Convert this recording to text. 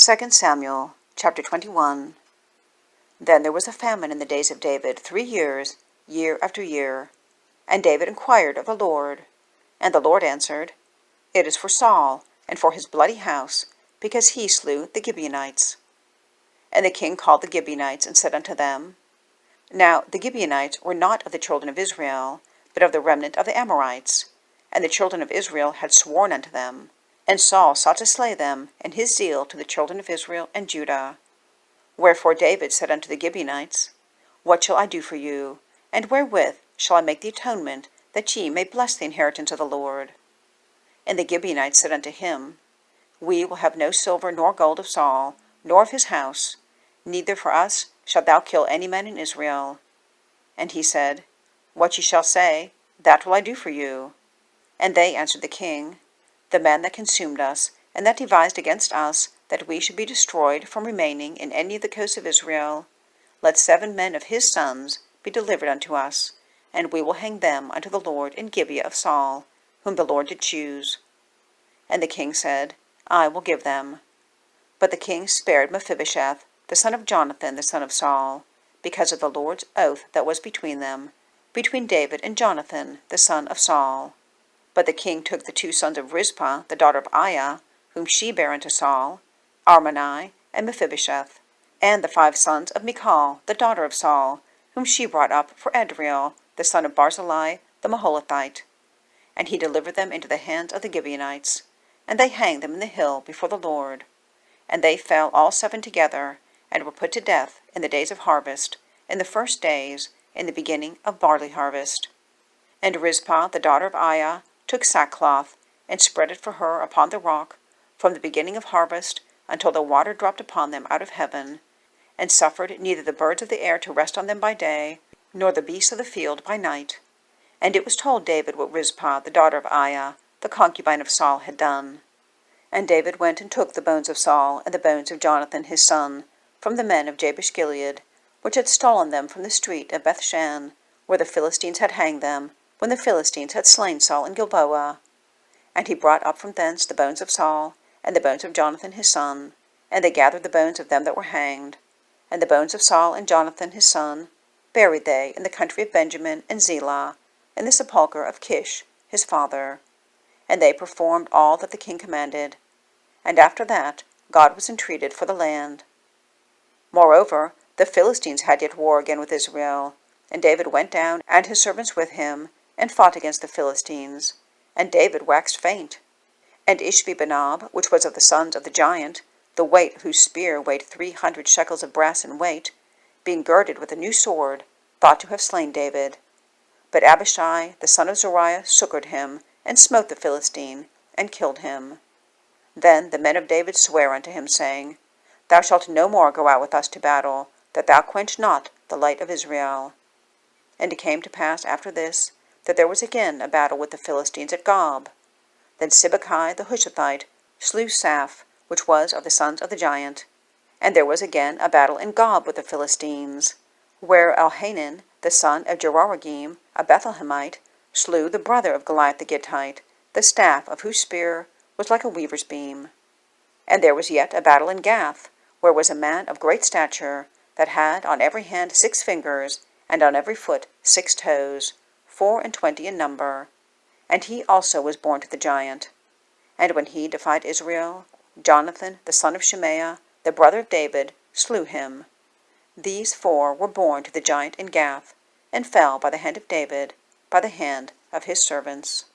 2 Samuel chapter 21. Then there was a famine in the days of David 3 years, year after year. And David enquired of the Lord. And the Lord answered, It is for Saul, and for his bloody house, because he slew the Gibeonites. And the king called the Gibeonites, and said unto them, Now the Gibeonites were not of the children of Israel, but of the remnant of the Amorites. And the children of Israel had sworn unto them. And Saul sought to slay them, in his zeal to the children of Israel and Judah. Wherefore David said unto the Gibeonites, What shall I do for you? And wherewith shall I make the atonement, that ye may bless the inheritance of the Lord? And the Gibeonites said unto him, We will have no silver nor gold of Saul, nor of his house, neither for us shalt thou kill any man in Israel. And he said, What ye shall say, that will I do for you. And they answered the king, The man that consumed us, and that devised against us, that we should be destroyed from remaining in any of the coasts of Israel, let 7 men of his sons be delivered unto us, and we will hang them unto the Lord in Gibeah of Saul, whom the Lord did choose. And the king said, I will give them. But the king spared Mephibosheth, the son of Jonathan, the son of Saul, because of the Lord's oath that was between them, between David and Jonathan, the son of Saul. But the king took the 2 sons of Rizpah, the daughter of Aiah, whom she bare unto Saul, Armoni and Mephibosheth, and the 5 sons of Michal, the daughter of Saul, whom she brought up for Adriel, the son of Barzillai, the Maholathite. And he delivered them into the hands of the Gibeonites, and they hanged them in the hill before the Lord. And they fell all 7 together, and were put to death in the days of harvest, in the first days, in the beginning of barley harvest. And Rizpah, the daughter of Aiah, took sackcloth, and spread it for her upon the rock, from the beginning of harvest until the water dropped upon them out of heaven, and suffered neither the birds of the air to rest on them by day, nor the beasts of the field by night. And it was told David what Rizpah, the daughter of Aiah, the concubine of Saul, had done. And David went and took the bones of Saul, and the bones of Jonathan his son, from the men of Jabesh Gilead, which had stolen them from the street of Bethshan, where the Philistines had hanged them, when the Philistines had slain Saul in Gilboa. And he brought up from thence the bones of Saul, and the bones of Jonathan his son, and they gathered the bones of them that were hanged. And the bones of Saul and Jonathan his son buried they in the country of Benjamin and Zelah, in the sepulchre of Kish his father. And they performed all that the king commanded. And after that God was entreated for the land. Moreover, the Philistines had yet war again with Israel, and David went down, and his servants with him, and fought against the Philistines. And David waxed faint. And Ishbi-benob, which was of the sons of the giant, the weight whose spear weighed 300 shekels of brass in weight, being girded with a new sword, thought to have slain David. But Abishai, the son of Zeruiah, succored him, and smote the Philistine, and killed him. Then the men of David sware unto him, saying, Thou shalt no more go out with us to battle, that thou quench not the light of Israel. And it came to pass after this, that there was again a battle with the Philistines at Gob. Then Sibbecai the Hushathite slew Saph, which was of the sons of the giant. And there was again a battle in Gob with the Philistines, where Elhanan, the son of Jeraragim, a Bethlehemite, slew the brother of Goliath the Gittite, the staff of whose spear was like a weaver's beam. And there was yet a battle in Gath, where was a man of great stature, that had on every hand 6 fingers, and on every foot 6 toes, 24 in number. And he also was born to the giant. And when he defied Israel, Jonathan, the son of Shimea, the brother of David, slew him. These 4 were born to the giant in Gath, and fell by the hand of David, by the hand of his servants.